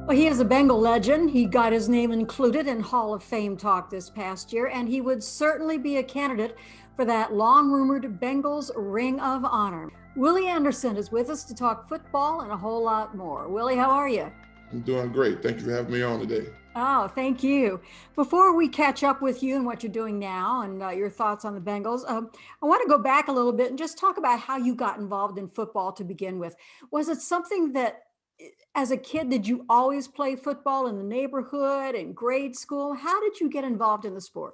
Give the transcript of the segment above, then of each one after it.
Well, he is a Bengal legend. He got his name included in Hall of Fame talk this past year, and he would certainly be a candidate for that long rumored Bengals Ring of Honor. Willie Anderson is with us to talk football and a whole lot more. Willie, how are you? I'm doing great. Thank you for having me on today. Oh, thank you. Before we catch up with you and what you're doing now and your thoughts on the Bengals, I want to go back a little bit and just talk about how you got involved in football to begin with. Was it something that, as a kid, did you always play football in the neighborhood, in grade school? How did you get involved in the sport?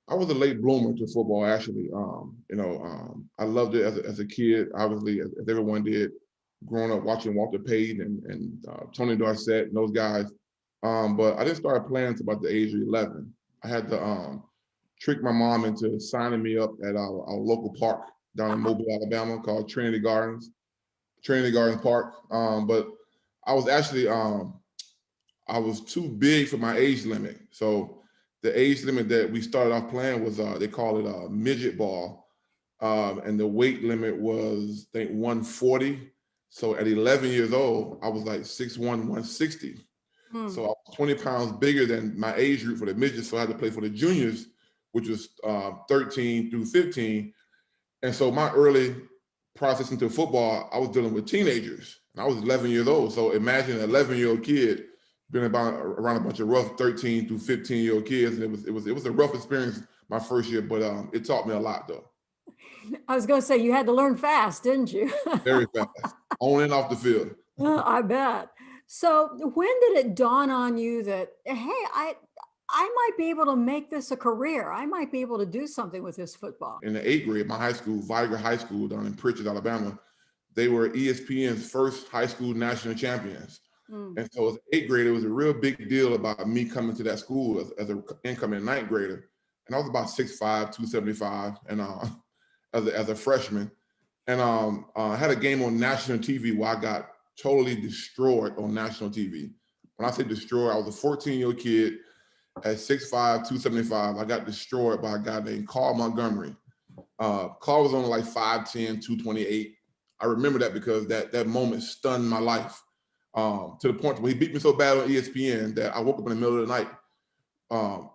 I was a late bloomer to football, actually. I loved it as a kid, obviously, as everyone did, growing up watching Walter Payton and Tony Dorsett and those guys. But I didn't start playing until about the age of 11. I had to trick my mom into signing me up at our local park down in Mobile, Alabama, called Trinity Gardens Park. But I was actually I was too big for my age limit. So the age limit that we started off playing was they call it a midget ball, and the weight limit was I think 140. So at 11 years old, I was like 6'1", 160. Hmm. So I was 20 pounds bigger than my age group for the midgets. So I had to play for the juniors, which was 13 through 15. And so my early process into football, I was dealing with teenagers. And I was 11 years old. So imagine an 11-year-old kid being around a bunch of rough 13 through 15-year-old kids. And it was a rough experience my first year, but it taught me a lot though. I was going to say you had to learn fast, didn't you? Very fast, on and off the field. I bet. So when did it dawn on you that, hey, I might be able to make this a career. I might be able to do something with this football. In the eighth grade, my high school, Viger High School down in Pritchard, Alabama, they were ESPN's first high school national champions. Mm. And so as an eighth grader, it was a real big deal about me coming to that school as an incoming ninth grader. And I was about 6'5", 275, and as a freshman. And I had a game on national TV where I got totally destroyed on national TV. When I say destroyed, I was a 14-year-old kid at 6'5", 275. I got destroyed by a guy named Carl Montgomery. Carl was only like 5'10", 228. I remember that because that moment stunned my life. To the point where he beat me so bad on ESPN that I woke up in the middle of the night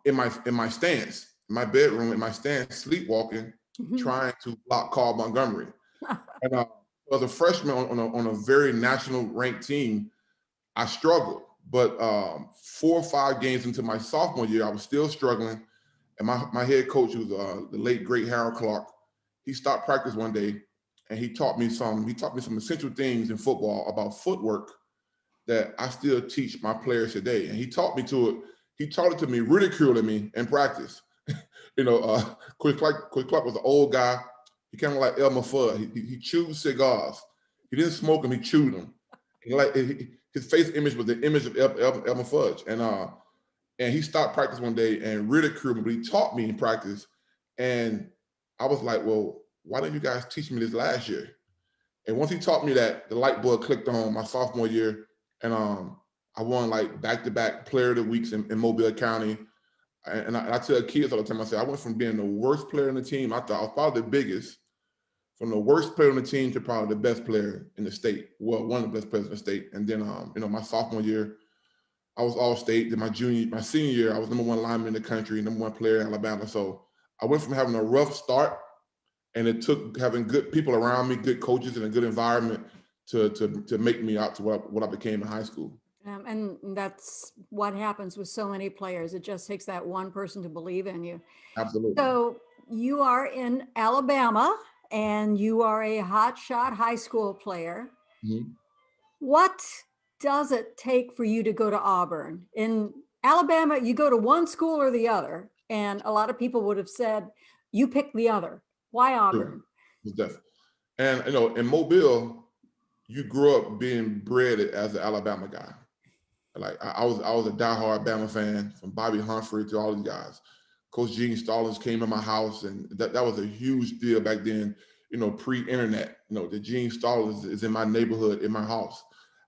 in my stance, in my bedroom, in my stance, sleepwalking, trying to block Carl Montgomery. And as a freshman on a very national ranked team, I struggled. But 4 or 5 games into my sophomore year, I was still struggling. And my head coach was the late great Harold Clark. He stopped practice one day and he taught me some essential things in football about footwork that I still teach my players today. And he taught it to me, ridiculing me in practice. Quick Clark was an old guy. He kind of like Elmer Fudd. He chewed cigars. He didn't smoke them, he chewed them. His face image was the image of Elmer Fudge. And he stopped practice one day and ridiculed me, but he taught me in practice. And I was like, well, why didn't you guys teach me this last year? And once he taught me that, the light bulb clicked on my sophomore year. And I won like back-to-back player of the weeks in Mobile County. And I tell kids all the time, I say, I went from being the worst player on the team, I thought I was probably the biggest, from the worst player on the team to probably the best player in the state. Well, one of the best players in the state. And then, my sophomore year, I was all state. Then my senior year, I was number 1 lineman in the country, number 1 player in Alabama. So I went from having a rough start, and it took having good people around me, good coaches, and a good environment to make me out to what I became in high school. And that's what happens with so many players. It just takes that one person to believe in you. Absolutely. So you are in Alabama and you are a hotshot high school player. Mhm. What does it take for you to go to Auburn? In Alabama, you go to one school or the other. And a lot of people would have said, you pick the other. Why Sure. Auburn? Most definitely. And in Mobile, you grew up being bred as an Alabama guy. Like I was a diehard Bama fan, from Bobby Humphrey to all these guys. Coach Gene Stallings came to my house, and that was a huge deal back then. Pre-internet. The Gene Stallings is in my neighborhood, in my house.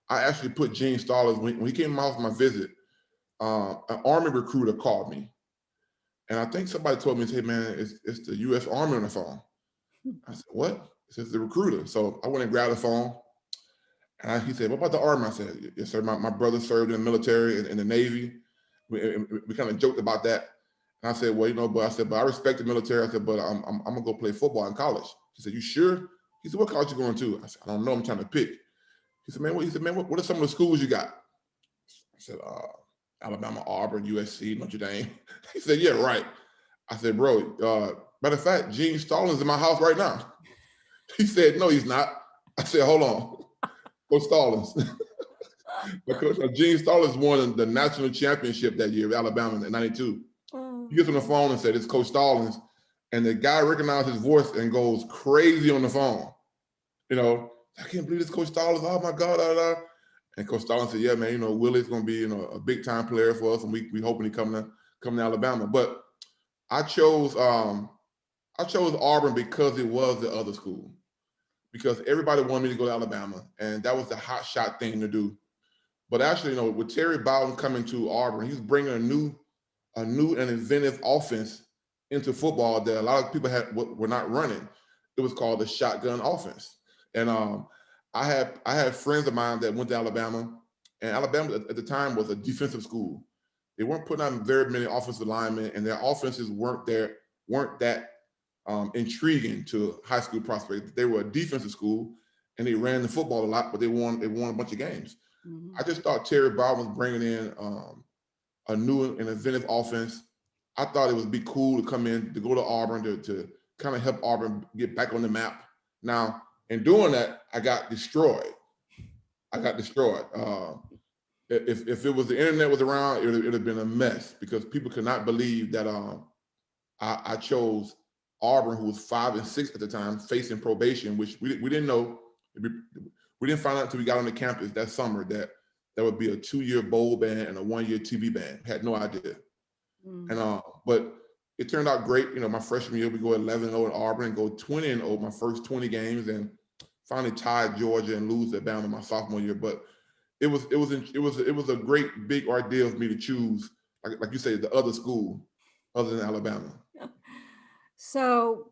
I actually put Gene Stallings when he came to my house for my visit. An Army recruiter called me, and I think somebody told me, "Hey man, it's the U.S. Army on the phone." I said, "What?" It says the recruiter. So I went and grabbed the phone, He said, what about the Army? I said, yes, sir. My brother served in the military, in the Navy. We kind of joked about that. And I said, well, but I respect the military. I said, but I'm going to go play football in college. He said, you sure? He said, what college you going to? I said, I don't know. I'm trying to pick. He said, man, what are some of the schools you got? I said, Alabama, Auburn, USC, Notre Dame. He said, yeah, right. I said, bro, matter of fact, Gene Stallings in my house right now. He said, no, he's not. I said, hold on. Coach Stallings. Because Gene Stallings won the national championship that year with Alabama in '92. He gets on the phone and said, it's Coach Stallings. And the guy recognized his voice and goes crazy on the phone. I can't believe this Coach Stallings. Oh my God. And Coach Stallings said, yeah, man, Willie's going to be, a big time player for us. And we hoping he come to Alabama. But I chose Auburn because it was the other school. Because everybody wanted me to go to Alabama. And that was the hot shot thing to do. But actually, with Terry Bowden coming to Auburn, he's bringing a new and inventive offense into football that a lot of people were not running. It was called the shotgun offense. And I had friends of mine that went to Alabama, and Alabama at the time was a defensive school. They weren't putting out very many offensive linemen, and their offenses weren't that intriguing to high school prospects. They were a defensive school, and they ran the football a lot, but they won a bunch of games. I just thought Terry Bowden was bringing in a new and inventive offense. I thought it would be cool to come in, to go to Auburn, to kind of help Auburn get back on the map. Now, in doing that, I got destroyed. If it was the internet was around, it would have been a mess because people could not believe that I chose Auburn, who was 5-6 at the time, facing probation, which we didn't know. We didn't find out until we got on the campus that summer that there would be a 2-year bowl ban and a 1-year TV ban. Had no idea. And but it turned out great. My freshman year, we go 11-0 at Auburn and go 20-0 my first 20 games, and finally tied Georgia and lose at Bama my sophomore year. But it was a great big ordeal for me to choose, like you say, the other school other than Alabama. So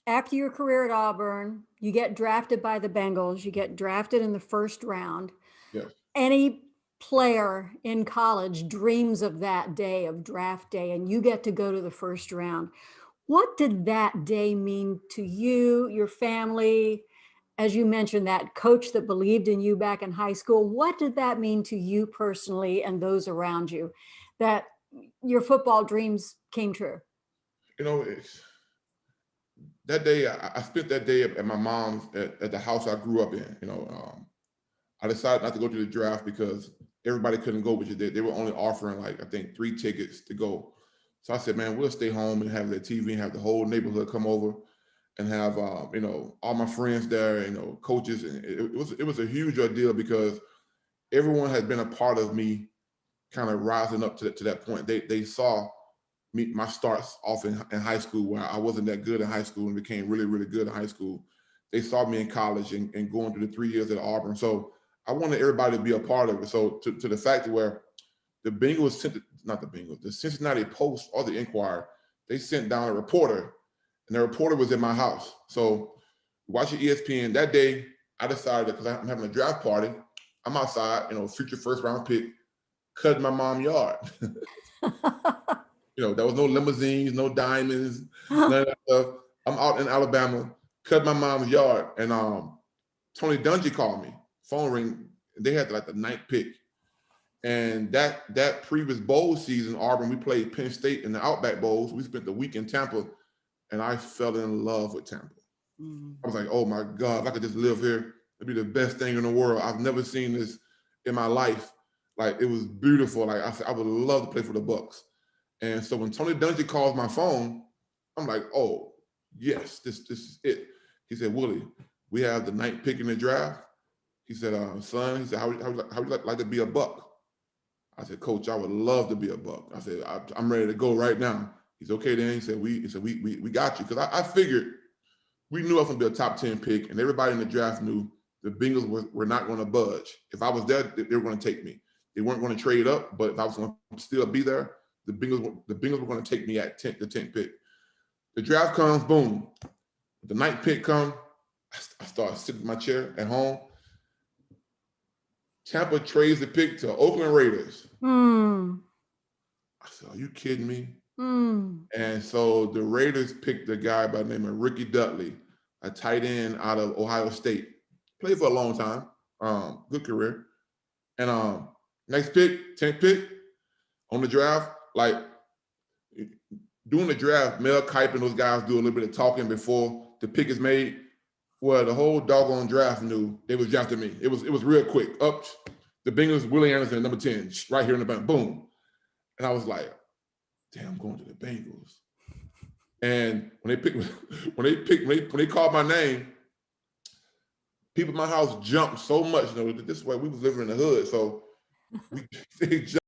after your career at Auburn, you get drafted by the Bengals. You get drafted in the first round. Yes. Any player in college dreams of that day, of draft day, and you get to go to the first round. What did that day mean to you, your family? As you mentioned, that coach that believed in you back in high school, what did that mean to you personally and those around you, that your football dreams came true? That day, I spent that day at my mom's, at the house I grew up in. I decided not to go to the draft because everybody couldn't go, which they were only offering I think 3 tickets to go. So I said, man, we'll stay home and have the TV and have the whole neighborhood come over and have all my friends there, coaches, and it was a huge ordeal because everyone had been a part of me kind of rising up to that point. They saw my starts off in high school where I wasn't that good in high school and became really, really good in high school. They saw me in college and going through the 3 years at Auburn. So I wanted everybody to be a part of it. So to the fact where the Cincinnati Post or the Inquirer, they sent down a reporter, and the reporter was in my house. So watching ESPN that day, I decided, because I'm having a draft party, I'm outside, future first round pick, cutting my mom's yard. There was no limousines, no diamonds, none of that stuff. I'm out in Alabama, cut my mom's yard, and Tony Dungy called me. Phone ring. They had the 9th pick, and that previous bowl season, Auburn, we played Penn State in the Outback Bowls. We spent the week in Tampa, and I fell in love with Tampa. I was like, oh my God, if I could just live here, it'd be the best thing in the world. I've never seen this in my life. It was beautiful. I said, I would love to play for the Bucks. And so when Tony Dungy calls my phone, I'm like, oh, yes, this is it. He said, Willie, we have the 9th pick in the draft. He said, son, he said, how would you like to be a Buck? I said, Coach, I would love to be a Buck. I said, I'm ready to go right now. He said, okay, then. He said, we got you. Because I figured we knew I was going to be a top 10 pick, and everybody in the draft knew the Bengals were not going to budge. If I was there, they were going to take me. They weren't going to trade up, but if I was going to still be there, the Bengals were going to take me at the 10th pick. The draft comes, boom. The 9th pick comes. I start sitting in my chair at home. Tampa trades the pick to Oakland Raiders. Mm. I said, are you kidding me? Mm. And so the Raiders picked a guy by the name of Ricky Dudley, a tight end out of Ohio State. Played for a long time, good career. And next pick, 10th pick on the draft, like during the draft, Mel Kipe and those guys do a little bit of talking before the pick is made. Well, the whole doggone draft knew they was drafting me. It was real quick. Up the Bengals, Willie Anderson, number 10, right here in the bank, boom. And I was like, damn, I'm going to the Bengals. And when they called my name, people in my house jumped so much. You know, this way we was living in the hood, so they jumped